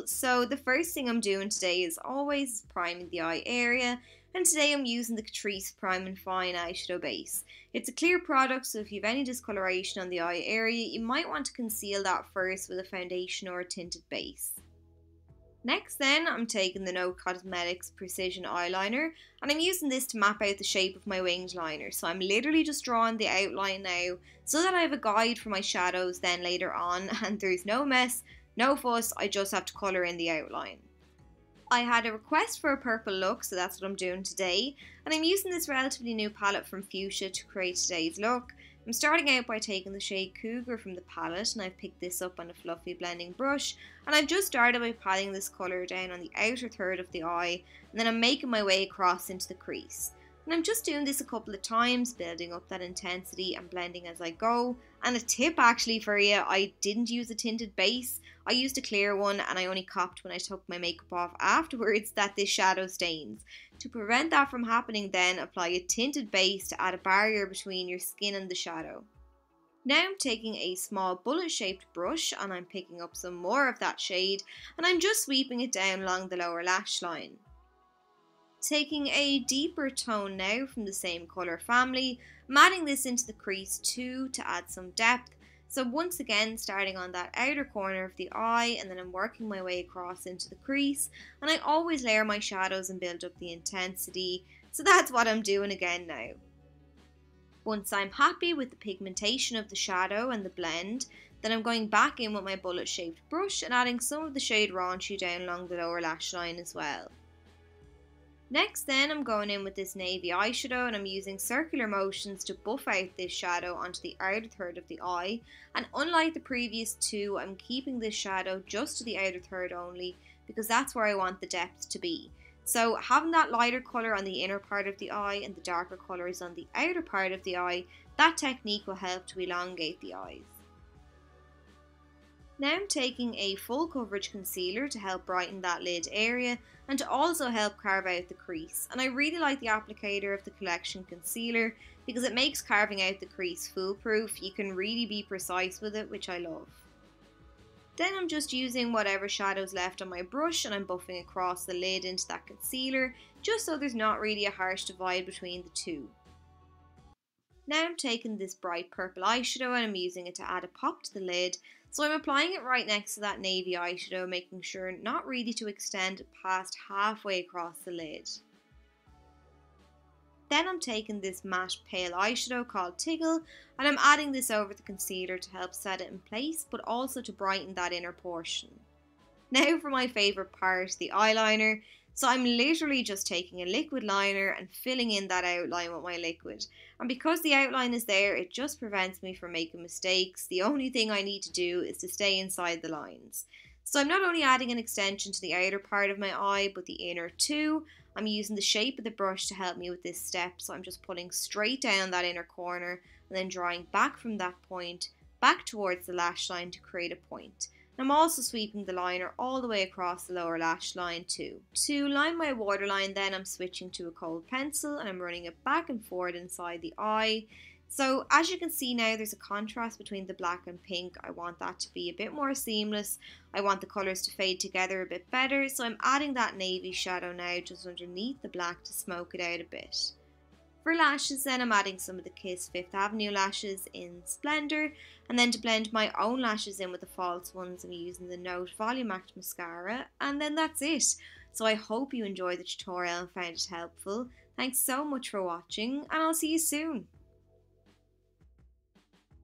So the first thing I'm doing today is always priming the eye area, and today I'm using the Catrice Prime and Fine eyeshadow base. It's a clear product, so if you have any discoloration on the eye area, you might want to conceal that first with a foundation or a tinted base. Next then, I'm taking the No Cosmetics Precision Eyeliner, and I'm using this to map out the shape of my winged liner. So I'm literally just drawing the outline now, so that I have a guide for my shadows then later on, and there's no mess, no fuss, I just have to colour in the outline. I had a request for a purple look, so that's what I'm doing today, and I'm using this relatively new palette from Fuschia to create today's look. I'm starting out by taking the shade Cougar from the palette, and I've picked this up on a fluffy blending brush, and I've just started by patting this colour down on the outer third of the eye, and then I'm making my way across into the crease. And I'm just doing this a couple of times, building up that intensity and blending as I go. And a tip actually for you, I didn't use a tinted base, I used a clear one, and I only copped when I took my makeup off afterwards that this shadow stains. To prevent that from happening then, apply a tinted base to add a barrier between your skin and the shadow. Now I'm taking a small bullet shaped brush and I'm picking up some more of that shade, and I'm just sweeping it down along the lower lash line. Taking a deeper tone now from the same colour family, I'm adding this into the crease too to add some depth. So once again, starting on that outer corner of the eye, and then I'm working my way across into the crease, and I always layer my shadows and build up the intensity, so that's what I'm doing again now. Once I'm happy with the pigmentation of the shadow and the blend, then I'm going back in with my bullet shaped brush and adding some of the shade Raunchy down along the lower lash line as well. Next then, I'm going in with this navy eyeshadow, and I'm using circular motions to buff out this shadow onto the outer third of the eye, and unlike the previous two, I'm keeping this shadow just to the outer third only because that's where I want the depth to be. So having that lighter colour on the inner part of the eye and the darker colours on the outer part of the eye, that technique will help to elongate the eyes. Now I'm taking a full coverage concealer to help brighten that lid area and to also help carve out the crease. And I really like the applicator of the Collection concealer because it makes carving out the crease foolproof. You can really be precise with it, which I love. Then I'm just using whatever shadows left on my brush and I'm buffing across the lid into that concealer just so there's not really a harsh divide between the two. Now I'm taking this bright purple eyeshadow and I'm using it to add a pop to the lid. So I'm applying it right next to that navy eyeshadow, making sure not really to extend past halfway across the lid. Then I'm taking this matte pale eyeshadow called Tiggle, and I'm adding this over the concealer to help set it in place, but also to brighten that inner portion. Now for my favourite part, the eyeliner. So I'm literally just taking a liquid liner and filling in that outline with my liquid. And because the outline is there, it just prevents me from making mistakes. The only thing I need to do is to stay inside the lines. So I'm not only adding an extension to the outer part of my eye, but the inner too. I'm using the shape of the brush to help me with this step. So I'm just pulling straight down that inner corner and then drawing back from that point, back towards the lash line to create a point. I'm also sweeping the liner all the way across the lower lash line too. To line my waterline then, I'm switching to a cold pencil and I'm running it back and forward inside the eye. So as you can see now, there's a contrast between the black and pink. I want that to be a bit more seamless. I want the colours to fade together a bit better, so I'm adding that navy shadow now just underneath the black to smoke it out a bit. For lashes then, I'm adding some of the Kiss Fifth Avenue lashes in Splendor, and then to blend my own lashes in with the false ones, I'm using the Note Volume Act Mascara, and then that's it. So I hope you enjoyed the tutorial and found it helpful. Thanks so much for watching, and I'll see you soon.